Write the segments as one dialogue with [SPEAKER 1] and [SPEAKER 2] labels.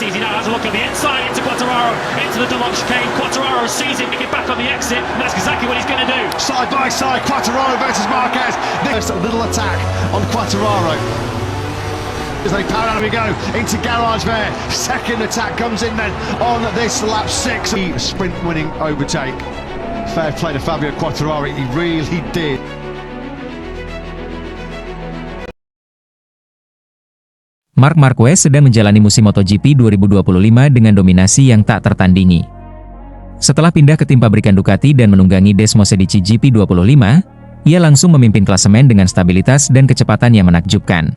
[SPEAKER 1] opportunities. He now has a look at the inside into Quartararo, into the double chicane. Quartararo sees him, he get back on the exit, and that's exactly what he's going to do.
[SPEAKER 2] Side by side, Quartararo versus Marquez. There's a little attack on Quartararo. As they power out, we go into garage there. Second attack comes in then on this lap 6. The sprint winning overtake. Fair play to Fabio Quartararo, he really did.
[SPEAKER 3] Marc Marquez sedang menjalani musim MotoGP 2025 dengan dominasi yang tak tertandingi. Setelah pindah ke tim pabrikan Ducati dan menunggangi Desmosedici GP25, ia langsung memimpin klasemen dengan stabilitas dan kecepatan yang menakjubkan.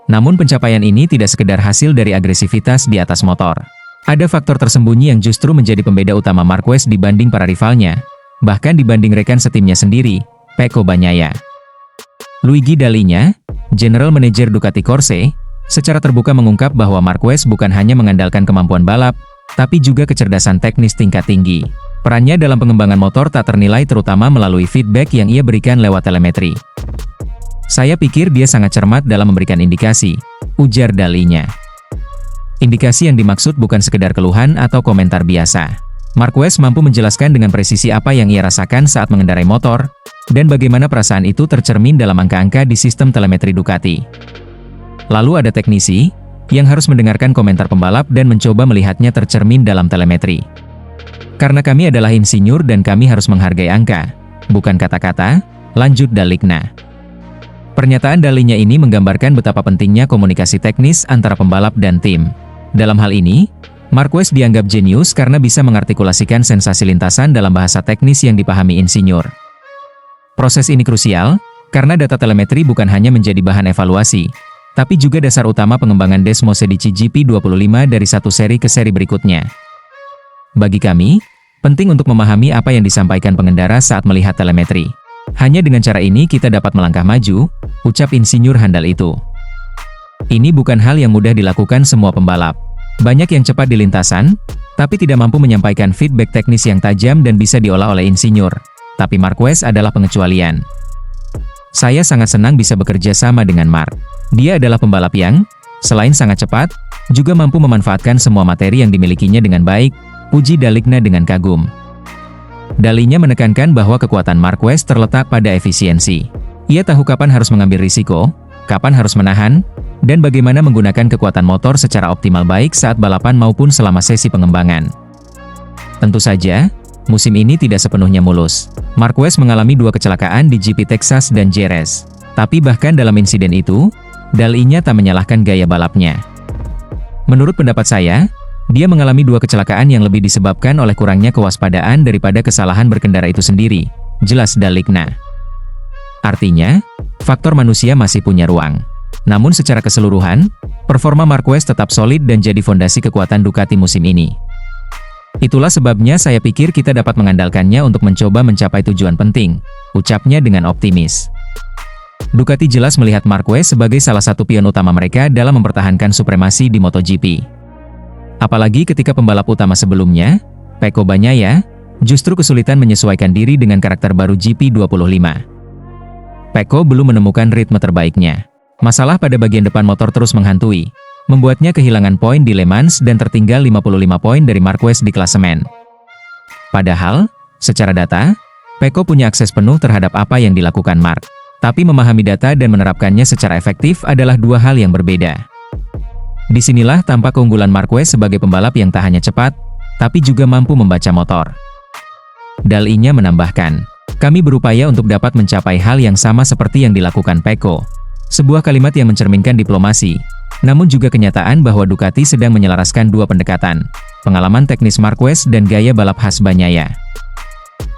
[SPEAKER 3] Namun pencapaian ini tidak sekedar hasil dari agresivitas di atas motor. Ada faktor tersembunyi yang justru menjadi pembeda utama Marquez dibanding para rivalnya, bahkan dibanding rekan setimnya sendiri, Pecco Bagnaia. Luigi Dall'Igna, General Manager Ducati Corse, secara terbuka mengungkap bahwa Marquez bukan hanya mengandalkan kemampuan balap, tapi juga kecerdasan teknis tingkat tinggi. Perannya dalam pengembangan motor tak ternilai terutama melalui feedback yang ia berikan lewat telemetri. Saya pikir dia sangat cermat dalam memberikan indikasi, ujar Dall'Igna. Indikasi yang dimaksud bukan sekedar keluhan atau komentar biasa. Marquez mampu menjelaskan dengan presisi apa yang ia rasakan saat mengendarai motor, dan bagaimana perasaan itu tercermin dalam angka-angka di sistem telemetri Ducati. Lalu ada teknisi, yang harus mendengarkan komentar pembalap dan mencoba melihatnya tercermin dalam telemetri. Karena kami adalah insinyur dan kami harus menghargai angka, bukan kata-kata, lanjut Dall'Igna. Pernyataan Dall'Igna ini menggambarkan betapa pentingnya komunikasi teknis antara pembalap dan tim. Dalam hal ini, Marquez dianggap jenius karena bisa mengartikulasikan sensasi lintasan dalam bahasa teknis yang dipahami insinyur. Proses ini krusial, karena data telemetri bukan hanya menjadi bahan evaluasi, tapi juga dasar utama pengembangan Desmosedici GP25 dari satu seri ke seri berikutnya. Bagi kami, penting untuk memahami apa yang disampaikan pengendara saat melihat telemetri. Hanya dengan cara ini kita dapat melangkah maju, ucap insinyur handal itu. Ini bukan hal yang mudah dilakukan semua pembalap. Banyak yang cepat di lintasan, tapi tidak mampu menyampaikan feedback teknis yang tajam dan bisa diolah oleh insinyur. Tapi Marquez adalah pengecualian. Saya sangat senang bisa bekerja sama dengan Marc. Dia adalah pembalap yang, selain sangat cepat, juga mampu memanfaatkan semua materi yang dimilikinya dengan baik, puji Dall'Igna dengan kagum. Dall'Igna menekankan bahwa kekuatan Marquez terletak pada efisiensi. Ia tahu kapan harus mengambil risiko, kapan harus menahan, dan bagaimana menggunakan kekuatan motor secara optimal baik saat balapan maupun selama sesi pengembangan. Tentu saja, musim ini tidak sepenuhnya mulus. Marquez mengalami 2 kecelakaan di GP Texas dan Jerez. Tapi bahkan dalam insiden itu, Dall'Igna tak menyalahkan gaya balapnya. Menurut pendapat saya, dia mengalami 2 kecelakaan yang lebih disebabkan oleh kurangnya kewaspadaan daripada kesalahan berkendara itu sendiri, jelas Dall'Igna. Artinya, faktor manusia masih punya ruang. Namun secara keseluruhan, performa Marquez tetap solid dan jadi fondasi kekuatan Ducati musim ini. Itulah sebabnya saya pikir kita dapat mengandalkannya untuk mencoba mencapai tujuan penting, ucapnya dengan optimis. Ducati jelas melihat Marquez sebagai salah satu pion utama mereka dalam mempertahankan supremasi di MotoGP. Apalagi ketika pembalap utama sebelumnya, Pecco Bagnaia, justru kesulitan menyesuaikan diri dengan karakter baru GP25. Pecco belum menemukan ritme terbaiknya. Masalah pada bagian depan motor terus menghantui, membuatnya kehilangan poin di Le Mans dan tertinggal 55 poin dari Marquez di klasemen. Padahal, secara data, Pecco punya akses penuh terhadap apa yang dilakukan Marc. Tapi memahami data dan menerapkannya secara efektif adalah 2 hal yang berbeda. Disinilah tampak keunggulan Marquez sebagai pembalap yang tak hanya cepat, tapi juga mampu membaca motor. Dall'Igna menambahkan, kami berupaya untuk dapat mencapai hal yang sama seperti yang dilakukan Pecco. Sebuah kalimat yang mencerminkan diplomasi, namun juga kenyataan bahwa Ducati sedang menyelaraskan 2 pendekatan, pengalaman teknis Marquez dan gaya balap khas Bagnaia.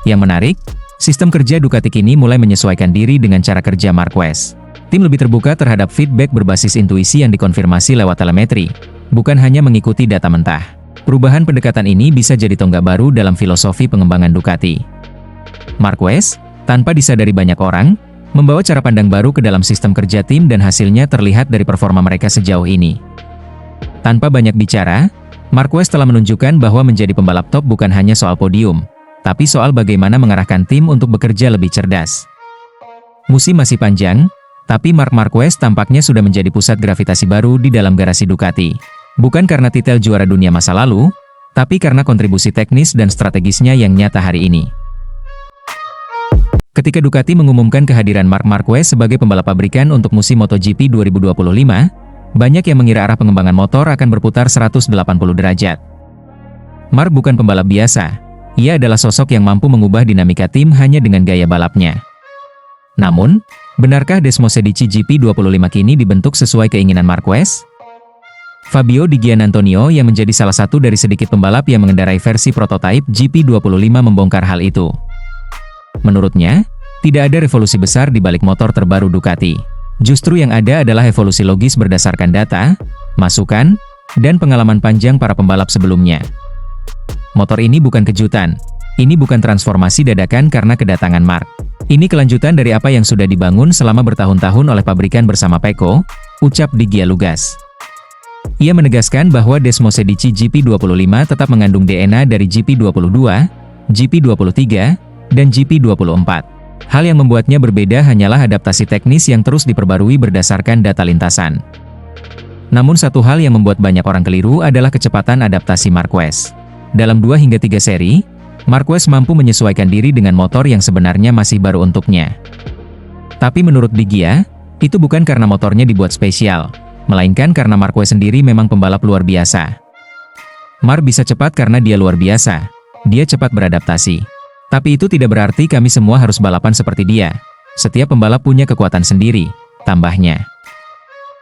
[SPEAKER 3] Yang menarik, sistem kerja Ducati kini mulai menyesuaikan diri dengan cara kerja Marquez. Tim lebih terbuka terhadap feedback berbasis intuisi yang dikonfirmasi lewat telemetri, bukan hanya mengikuti data mentah. Perubahan pendekatan ini bisa jadi tonggak baru dalam filosofi pengembangan Ducati. Marquez, tanpa disadari banyak orang, membawa cara pandang baru ke dalam sistem kerja tim dan hasilnya terlihat dari performa mereka sejauh ini. Tanpa banyak bicara, Marquez telah menunjukkan bahwa menjadi pembalap top bukan hanya soal podium, tapi soal bagaimana mengarahkan tim untuk bekerja lebih cerdas. Musim masih panjang, tapi Marc Marquez tampaknya sudah menjadi pusat gravitasi baru di dalam garasi Ducati. Bukan karena titel juara dunia masa lalu, tapi karena kontribusi teknis dan strategisnya yang nyata hari ini. Ketika Ducati mengumumkan kehadiran Marc Marquez sebagai pembalap pabrikan untuk musim MotoGP 2025, banyak yang mengira arah pengembangan motor akan berputar 180 derajat. Marc bukan pembalap biasa, ia adalah sosok yang mampu mengubah dinamika tim hanya dengan gaya balapnya. Namun, benarkah Desmosedici GP25 kini dibentuk sesuai keinginan Marquez? Fabio Di Giannantonio yang menjadi salah satu dari sedikit pembalap yang mengendarai versi prototipe GP25 membongkar hal itu. Menurutnya, tidak ada revolusi besar di balik motor terbaru Ducati. Justru yang ada adalah evolusi logis berdasarkan data, masukan, dan pengalaman panjang para pembalap sebelumnya. Motor ini bukan kejutan, ini bukan transformasi dadakan karena kedatangan Marc. Ini kelanjutan dari apa yang sudah dibangun selama bertahun-tahun oleh pabrikan bersama Pecco, ucap Di Gianluca. Ia menegaskan bahwa Desmosedici GP25 tetap mengandung DNA dari GP22, GP23, dan GP24. Hal yang membuatnya berbeda hanyalah adaptasi teknis yang terus diperbarui berdasarkan data lintasan. Namun satu hal yang membuat banyak orang keliru adalah kecepatan adaptasi Marquez. Dalam 2 hingga 3 seri, Marquez mampu menyesuaikan diri dengan motor yang sebenarnya masih baru untuknya. Tapi menurut Di Gia, itu bukan karena motornya dibuat spesial, melainkan karena Marquez sendiri memang pembalap luar biasa. Marc bisa cepat karena dia luar biasa. Dia cepat beradaptasi. Tapi itu tidak berarti kami semua harus balapan seperti dia. Setiap pembalap punya kekuatan sendiri, tambahnya.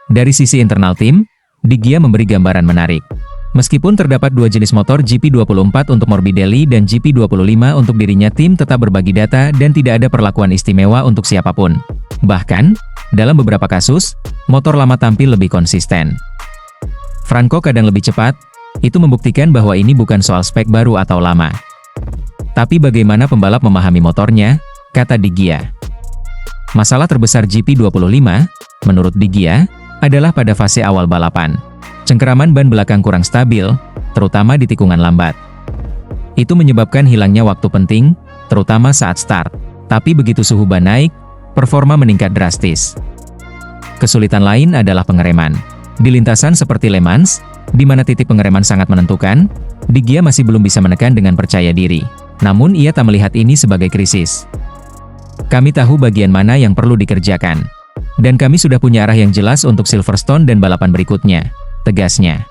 [SPEAKER 3] Dari sisi internal tim, Di Gia memberi gambaran menarik. Meskipun terdapat 2 jenis motor GP24 untuk Morbidelli dan GP25 untuk dirinya, tim tetap berbagi data dan tidak ada perlakuan istimewa untuk siapapun. Bahkan, dalam beberapa kasus, motor lama tampil lebih konsisten. Franco kadang lebih cepat, itu membuktikan bahwa ini bukan soal spek baru atau lama. Tapi bagaimana pembalap memahami motornya, kata Di Gia. Masalah terbesar GP25, menurut Di Gia, adalah pada fase awal balapan. Cengkeraman ban belakang kurang stabil, terutama di tikungan lambat. Itu menyebabkan hilangnya waktu penting, terutama saat start. Tapi begitu suhu ban naik, performa meningkat drastis. Kesulitan lain adalah pengereman. Di lintasan seperti Le Mans, di mana titik pengereman sangat menentukan, Di Gia masih belum bisa menekan dengan percaya diri. Namun ia tak melihat ini sebagai krisis. Kami tahu bagian mana yang perlu dikerjakan. Dan kami sudah punya arah yang jelas untuk Silverstone dan balapan berikutnya, tegasnya.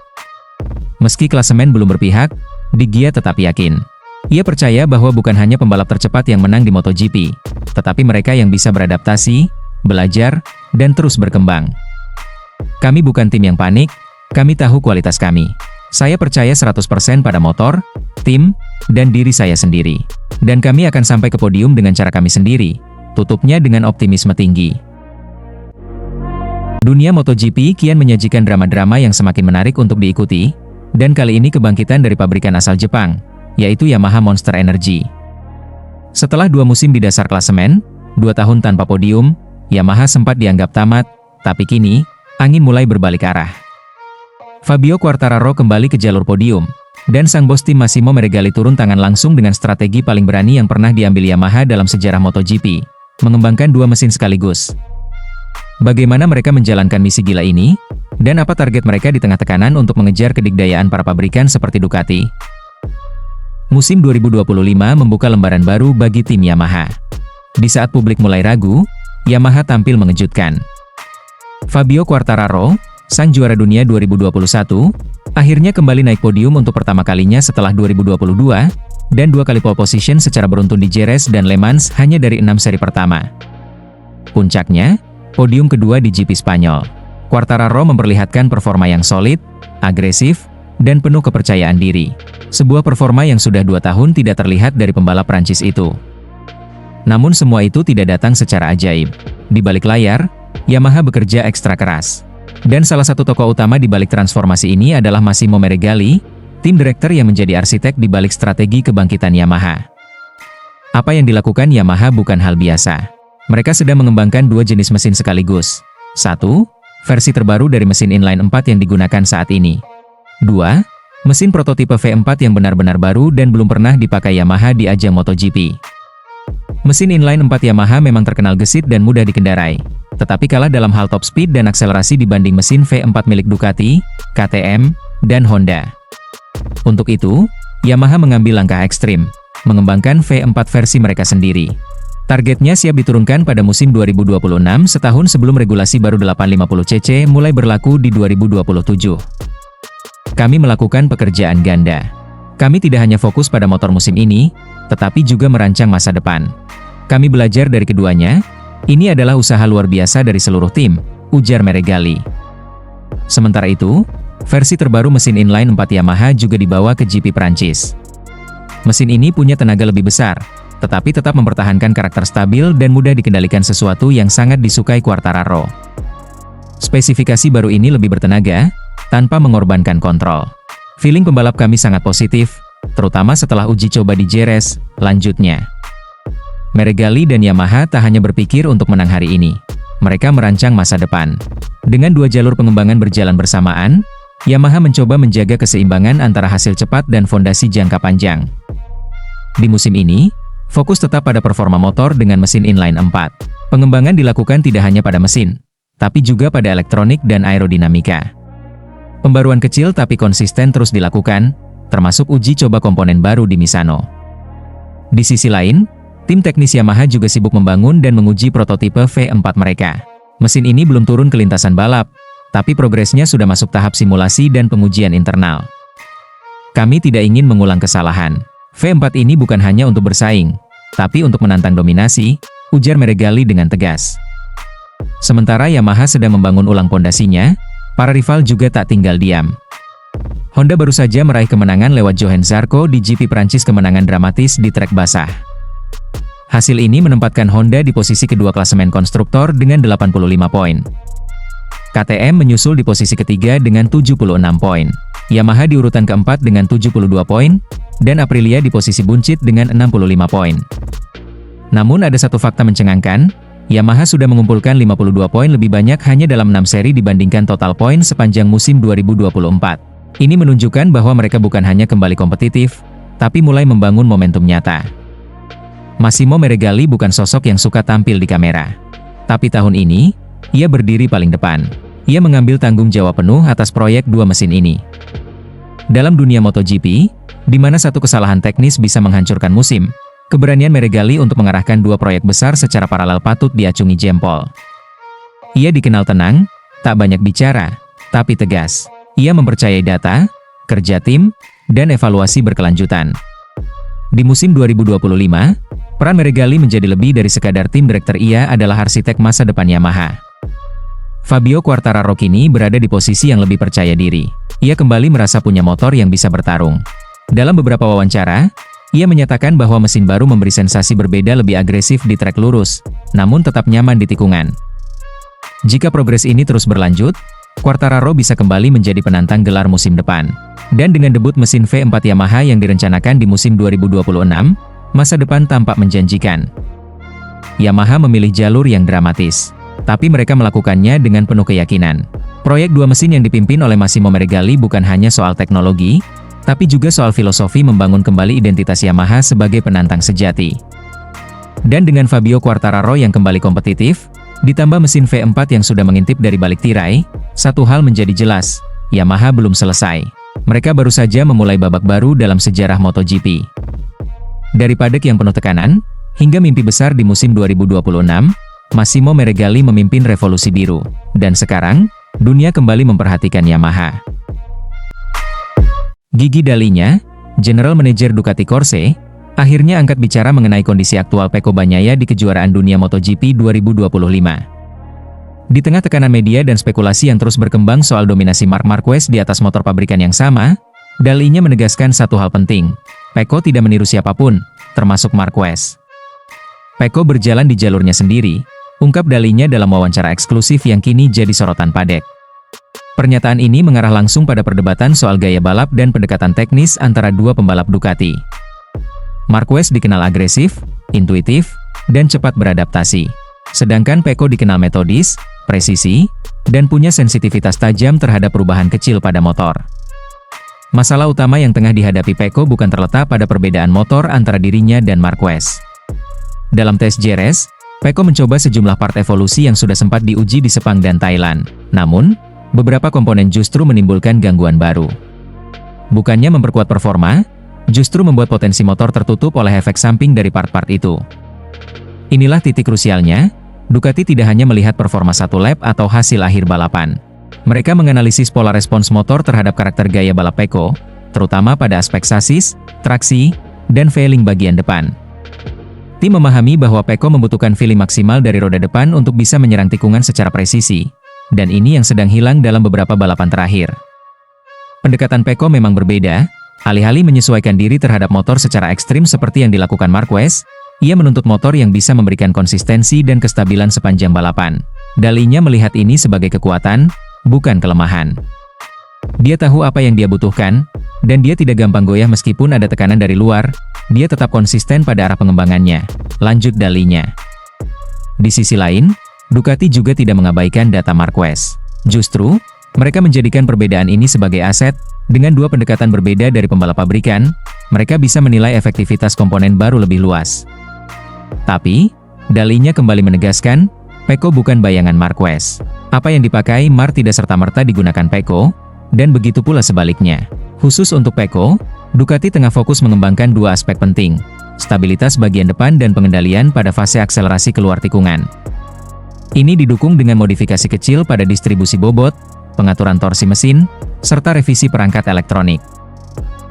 [SPEAKER 3] Meski klasemen belum berpihak, Di Gia tetap yakin. Ia percaya bahwa bukan hanya pembalap tercepat yang menang di MotoGP, tetapi mereka yang bisa beradaptasi, belajar, dan terus berkembang. Kami bukan tim yang panik, kami tahu kualitas kami. Saya percaya 100% pada motor, tim, dan diri saya sendiri. Dan kami akan sampai ke podium dengan cara kami sendiri, tutupnya dengan optimisme tinggi. Dunia MotoGP kian menyajikan drama-drama yang semakin menarik untuk diikuti, dan kali ini kebangkitan dari pabrikan asal Jepang, yaitu Yamaha Monster Energy. Setelah 2 musim di dasar klasemen, 2 tahun tanpa podium, Yamaha sempat dianggap tamat, tapi kini, angin mulai berbalik arah. Fabio Quartararo kembali ke jalur podium, dan sang bos tim Massimo Meregali turun tangan langsung dengan strategi paling berani yang pernah diambil Yamaha dalam sejarah MotoGP, mengembangkan 2 mesin sekaligus. Bagaimana mereka menjalankan misi gila ini? Dan apa target mereka di tengah tekanan untuk mengejar kedikdayaan para pabrikan seperti Ducati? Musim 2025 membuka lembaran baru bagi tim Yamaha. Di saat publik mulai ragu, Yamaha tampil mengejutkan. Fabio Quartararo, sang juara dunia 2021, akhirnya kembali naik podium untuk pertama kalinya setelah 2022, dan 2 kali pole position secara beruntun di Jerez dan Le Mans hanya dari 6 seri pertama. Puncaknya, podium kedua di GP Spanyol. Quartararo memperlihatkan performa yang solid, agresif, dan penuh kepercayaan diri. Sebuah performa yang sudah 2 tahun tidak terlihat dari pembalap Prancis itu. Namun semua itu tidak datang secara ajaib. Di balik layar, Yamaha bekerja ekstra keras. Dan salah satu tokoh utama di balik transformasi ini adalah Massimo Meregali, tim direktur yang menjadi arsitek di balik strategi kebangkitan Yamaha. Apa yang dilakukan Yamaha bukan hal biasa. Mereka sedang mengembangkan 2 jenis mesin sekaligus. 1. Versi terbaru dari mesin inline 4 yang digunakan saat ini. 2. Mesin prototipe V4 yang benar-benar baru dan belum pernah dipakai Yamaha di ajang MotoGP. Mesin inline 4 Yamaha memang terkenal gesit dan mudah dikendarai, tetapi kalah dalam hal top speed dan akselerasi dibanding mesin V4 milik Ducati, KTM, dan Honda. Untuk itu, Yamaha mengambil langkah ekstrim, mengembangkan V4 versi mereka sendiri. Targetnya siap diturunkan pada musim 2026 setahun sebelum regulasi baru 850cc mulai berlaku di 2027. Kami melakukan pekerjaan ganda. Kami tidak hanya fokus pada motor musim ini, tetapi juga merancang masa depan. Kami belajar dari keduanya, ini adalah usaha luar biasa dari seluruh tim, ujar Meregali. Sementara itu, versi terbaru mesin inline 4 Yamaha juga dibawa ke GP Prancis. Mesin ini punya tenaga lebih besar, tetapi tetap mempertahankan karakter stabil dan mudah dikendalikan, sesuatu yang sangat disukai Quartararo. Spesifikasi baru ini lebih bertenaga, tanpa mengorbankan kontrol. Feeling pembalap kami sangat positif, terutama setelah uji coba di Jerez, lanjutnya. Meregali dan Yamaha tak hanya berpikir untuk menang hari ini. Mereka merancang masa depan. Dengan 2 jalur pengembangan berjalan bersamaan, Yamaha mencoba menjaga keseimbangan antara hasil cepat dan fondasi jangka panjang. Di musim ini, fokus tetap pada performa motor dengan mesin inline 4. Pengembangan dilakukan tidak hanya pada mesin, tapi juga pada elektronik dan aerodinamika. Pembaruan kecil tapi konsisten terus dilakukan, termasuk uji coba komponen baru di Misano. Di sisi lain, tim teknis Yamaha juga sibuk membangun dan menguji prototipe V4 mereka. Mesin ini belum turun ke lintasan balap, tapi progresnya sudah masuk tahap simulasi dan pengujian internal. Kami tidak ingin mengulang kesalahan. V4 ini bukan hanya untuk bersaing, tapi untuk menantang dominasi, ujar Meregali dengan tegas. Sementara Yamaha sedang membangun ulang pondasinya, para rival juga tak tinggal diam. Honda baru saja meraih kemenangan lewat Johann Zarco di GP Prancis, kemenangan dramatis di trek basah. Hasil ini menempatkan Honda di posisi kedua klasemen konstruktor dengan 85 poin. KTM menyusul di posisi ketiga dengan 76 poin. Yamaha di urutan keempat dengan 72 poin, dan Aprilia di posisi buncit dengan 65 poin. Namun ada satu fakta mencengangkan, Yamaha sudah mengumpulkan 52 poin lebih banyak hanya dalam 6 seri dibandingkan total poin sepanjang musim 2024. Ini menunjukkan bahwa mereka bukan hanya kembali kompetitif, tapi mulai membangun momentum nyata. Massimo Meregali bukan sosok yang suka tampil di kamera. Tapi tahun ini, ia berdiri paling depan. Ia mengambil tanggung jawab penuh atas proyek 2 mesin ini. Dalam dunia MotoGP, di mana satu kesalahan teknis bisa menghancurkan musim, keberanian Meregali untuk mengarahkan 2 proyek besar secara paralel patut diacungi jempol. Ia dikenal tenang, tak banyak bicara, tapi tegas. Ia mempercayai data, kerja tim, dan evaluasi berkelanjutan. Di musim 2025, peran Meregali menjadi lebih dari sekadar tim direktur. Ia adalah arsitek masa depan Yamaha. Fabio Quartararo kini berada di posisi yang lebih percaya diri. Ia kembali merasa punya motor yang bisa bertarung. Dalam beberapa wawancara, ia menyatakan bahwa mesin baru memberi sensasi berbeda, lebih agresif di trek lurus, namun tetap nyaman di tikungan. Jika progres ini terus berlanjut, Quartararo bisa kembali menjadi penantang gelar musim depan. Dan dengan debut mesin V4 Yamaha yang direncanakan di musim 2026, masa depan tampak menjanjikan. Yamaha memilih jalur yang dramatis, tapi mereka melakukannya dengan penuh keyakinan. Proyek 2 mesin yang dipimpin oleh Massimo Meregali bukan hanya soal teknologi, tapi juga soal filosofi membangun kembali identitas Yamaha sebagai penantang sejati. Dan dengan Fabio Quartararo yang kembali kompetitif, ditambah mesin V4 yang sudah mengintip dari balik tirai, satu hal menjadi jelas, Yamaha belum selesai. Mereka baru saja memulai babak baru dalam sejarah MotoGP. Dari paddock yang penuh tekanan, hingga mimpi besar di musim 2026, Massimo Meregali memimpin revolusi biru. Dan sekarang, dunia kembali memperhatikan Yamaha. Gigi Dalinya, General Manager Ducati Corse, akhirnya angkat bicara mengenai kondisi aktual Pecco Bagnaia di kejuaraan dunia MotoGP 2025. Di tengah tekanan media dan spekulasi yang terus berkembang soal dominasi Marc Marquez di atas motor pabrikan yang sama, Dalinya menegaskan satu hal penting, Pecco tidak meniru siapapun, termasuk Marquez. Pecco berjalan di jalurnya sendiri, ungkap Dalinya dalam wawancara eksklusif yang kini jadi sorotan padek. Pernyataan ini mengarah langsung pada perdebatan soal gaya balap dan pendekatan teknis antara dua pembalap Ducati. Marquez dikenal agresif, intuitif, dan cepat beradaptasi. Sedangkan Pecco dikenal metodis, presisi, dan punya sensitivitas tajam terhadap perubahan kecil pada motor. Masalah utama yang tengah dihadapi Pecco bukan terletak pada perbedaan motor antara dirinya dan Marquez. Dalam tes Jerez, Pecco mencoba sejumlah part evolusi yang sudah sempat diuji di Sepang dan Thailand. Namun, beberapa komponen justru menimbulkan gangguan baru. Bukannya memperkuat performa, justru membuat potensi motor tertutup oleh efek samping dari part-part itu. Inilah titik krusialnya, Ducati tidak hanya melihat performa satu lap atau hasil akhir balapan. Mereka menganalisis pola respons motor terhadap karakter gaya balap Pecco, terutama pada aspek sasis, traksi, dan failing bagian depan. Tim memahami bahwa Pecco membutuhkan feeling maksimal dari roda depan untuk bisa menyerang tikungan secara presisi, dan ini yang sedang hilang dalam beberapa balapan terakhir. Pendekatan Pecco memang berbeda, alih-alih menyesuaikan diri terhadap motor secara ekstrim seperti yang dilakukan Marquez, ia menuntut motor yang bisa memberikan konsistensi dan kestabilan sepanjang balapan. Dalinya melihat ini sebagai kekuatan, bukan kelemahan. Dia tahu apa yang dia butuhkan, dan dia tidak gampang goyah meskipun ada tekanan dari luar, dia tetap konsisten pada arah pengembangannya. Lanjut dalinya. Di sisi lain, Ducati juga tidak mengabaikan data Marquez. Justru, mereka menjadikan perbedaan ini sebagai aset. Dengan dua pendekatan berbeda dari pembalap pabrikan, mereka bisa menilai efektivitas komponen baru lebih luas. Tapi, dalinya kembali menegaskan, Pecco bukan bayangan Marquez. Apa yang dipakai Mar tidak serta-merta digunakan Pecco, dan begitu pula sebaliknya. Khusus untuk Pecco, Ducati tengah fokus mengembangkan dua aspek penting, stabilitas bagian depan dan pengendalian pada fase akselerasi keluar tikungan. Ini didukung dengan modifikasi kecil pada distribusi bobot, pengaturan torsi mesin, serta revisi perangkat elektronik.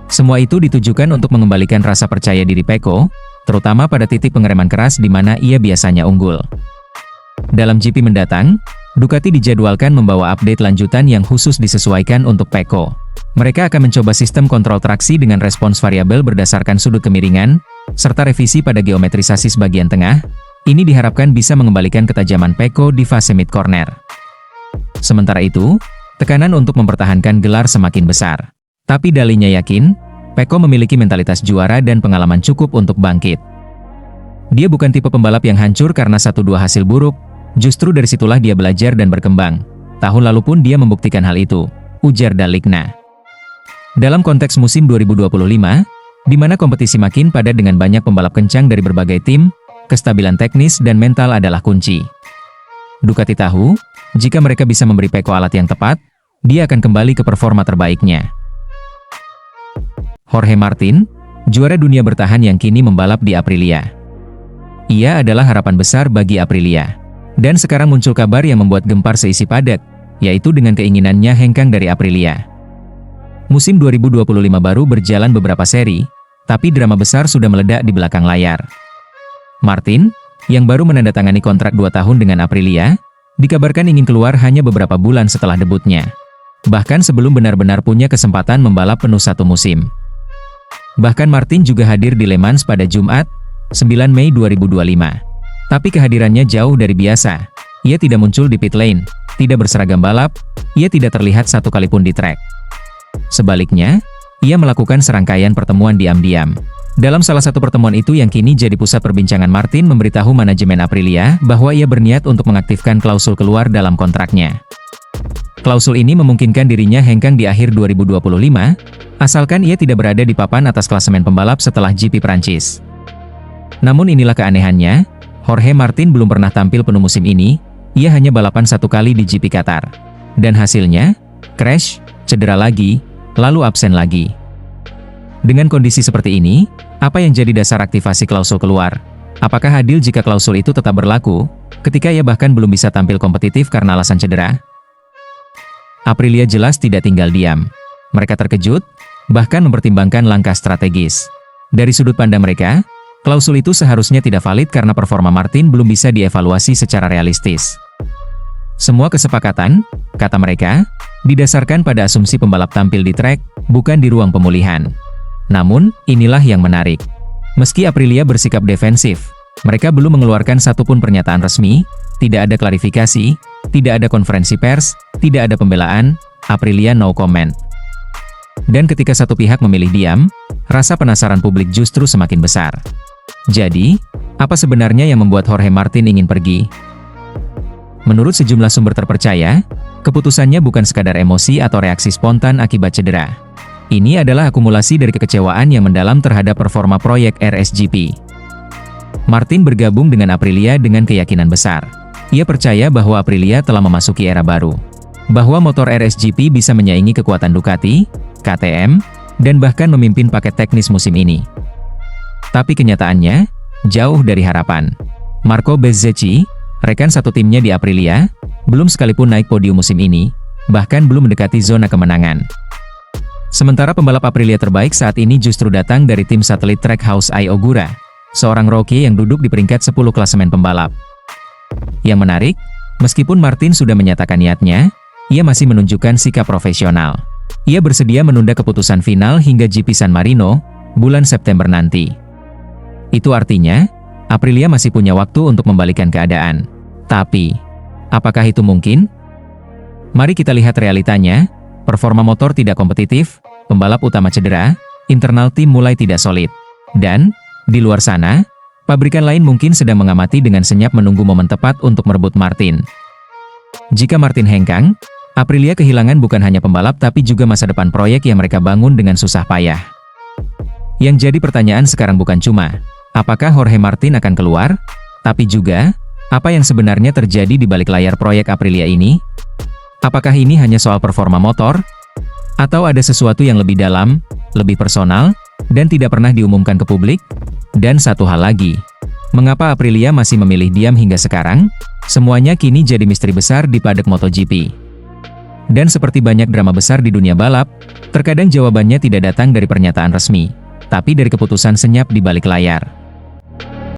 [SPEAKER 3] Semua itu ditujukan untuk mengembalikan rasa percaya diri Pecco, terutama pada titik pengereman keras di mana ia biasanya unggul. Dalam GP mendatang, Ducati dijadwalkan membawa update lanjutan yang khusus disesuaikan untuk Pecco. Mereka akan mencoba sistem kontrol traksi dengan respons variabel berdasarkan sudut kemiringan, serta revisi pada geometri sasis bagian tengah. Ini diharapkan bisa mengembalikan ketajaman Pecco di fase mid-corner. Sementara itu, tekanan untuk mempertahankan gelar semakin besar. Tapi dalinya yakin, Pecco memiliki mentalitas juara dan pengalaman cukup untuk bangkit. Dia bukan tipe pembalap yang hancur karena 1-2 hasil buruk, justru dari situlah dia belajar dan berkembang. Tahun lalu pun dia membuktikan hal itu, ujar Dalikna. Dalam konteks musim 2025, di mana kompetisi makin padat dengan banyak pembalap kencang dari berbagai tim, kestabilan teknis dan mental adalah kunci. Ducati tahu, jika mereka bisa memberi Pecco alat yang tepat, dia akan kembali ke performa terbaiknya. Jorge Martin, juara dunia bertahan yang kini membalap di Aprilia. Ia adalah harapan besar bagi Aprilia. Dan sekarang muncul kabar yang membuat gempar seisi paddock, yaitu dengan keinginannya hengkang dari Aprilia. Musim 2025 baru berjalan beberapa seri, tapi drama besar sudah meledak di belakang layar. Martin, yang baru menandatangani kontrak 2 tahun dengan Aprilia, dikabarkan ingin keluar hanya beberapa bulan setelah debutnya. Bahkan sebelum benar-benar punya kesempatan membalap penuh 1 musim. Bahkan Martin juga hadir di Le Mans pada Jumat, 9 Mei 2025. Tapi kehadirannya jauh dari biasa. Ia tidak muncul di pit lane, tidak berseragam balap, ia tidak terlihat satu kali pun di track. Sebaliknya, ia melakukan serangkaian pertemuan diam-diam. Dalam salah satu pertemuan itu yang kini jadi pusat perbincangan, Martin memberitahu manajemen Aprilia bahwa ia berniat untuk mengaktifkan klausul keluar dalam kontraknya. Klausul ini memungkinkan dirinya hengkang di akhir 2025, asalkan ia tidak berada di papan atas klasemen pembalap setelah GP Prancis. Namun inilah keanehannya, Jorge Martin belum pernah tampil penuh musim ini, ia hanya balapan 1 kali di GP Qatar. Dan hasilnya, crash, cedera lagi, lalu absen lagi. Dengan kondisi seperti ini, apa yang jadi dasar aktivasi klausul keluar? Apakah adil jika klausul itu tetap berlaku, ketika ia bahkan belum bisa tampil kompetitif karena alasan cedera? Aprilia jelas tidak tinggal diam. Mereka terkejut, bahkan mempertimbangkan langkah strategis. Dari sudut pandang mereka, klausul itu seharusnya tidak valid karena performa Martin belum bisa dievaluasi secara realistis. Semua kesepakatan, kata mereka, didasarkan pada asumsi pembalap tampil di trek, bukan di ruang pemulihan. Namun, inilah yang menarik. Meski Aprilia bersikap defensif, mereka belum mengeluarkan satupun pernyataan resmi, tidak ada klarifikasi, tidak ada konferensi pers, tidak ada pembelaan, Aprilia no comment. Dan ketika satu pihak memilih diam, rasa penasaran publik justru semakin besar. Jadi, apa sebenarnya yang membuat Jorge Martin ingin pergi? Menurut sejumlah sumber terpercaya, keputusannya bukan sekadar emosi atau reaksi spontan akibat cedera. Ini adalah akumulasi dari kekecewaan yang mendalam terhadap performa proyek RSGP. Martin bergabung dengan Aprilia dengan keyakinan besar. Ia percaya bahwa Aprilia telah memasuki era baru. Bahwa motor RSGP bisa menyaingi kekuatan Ducati, KTM, dan bahkan memimpin paket teknis musim ini. Tapi kenyataannya, jauh dari harapan. Marco Bezzecchi, rekan satu timnya di Aprilia, belum sekalipun naik podium musim ini, bahkan belum mendekati zona kemenangan. Sementara pembalap Aprilia terbaik saat ini justru datang dari tim satelit Trackhouse Ai Ogura, seorang rookie yang duduk di peringkat 10 klasemen pembalap. Yang menarik, meskipun Martin sudah menyatakan niatnya, ia masih menunjukkan sikap profesional. Ia bersedia menunda keputusan final hingga GP San Marino, bulan September nanti. Itu artinya, Aprilia masih punya waktu untuk membalikan keadaan. Tapi, apakah itu mungkin? Mari kita lihat realitanya. Performa motor tidak kompetitif, pembalap utama cedera, internal tim mulai tidak solid. Dan, di luar sana, pabrikan lain mungkin sedang mengamati dengan senyap menunggu momen tepat untuk merebut Martin. Jika Martin hengkang, Aprilia kehilangan bukan hanya pembalap tapi juga masa depan proyek yang mereka bangun dengan susah payah. Yang jadi pertanyaan sekarang bukan cuma, apakah Jorge Martin akan keluar? Tapi juga, apa yang sebenarnya terjadi di balik layar proyek Aprilia ini? Apakah ini hanya soal performa motor? Atau ada sesuatu yang lebih dalam, lebih personal, dan tidak pernah diumumkan ke publik? Dan satu hal lagi, mengapa Aprilia masih memilih diam hingga sekarang? Semuanya kini jadi misteri besar di paddock MotoGP. Dan seperti banyak drama besar di dunia balap, terkadang jawabannya tidak datang dari pernyataan resmi, tapi dari keputusan senyap di balik layar.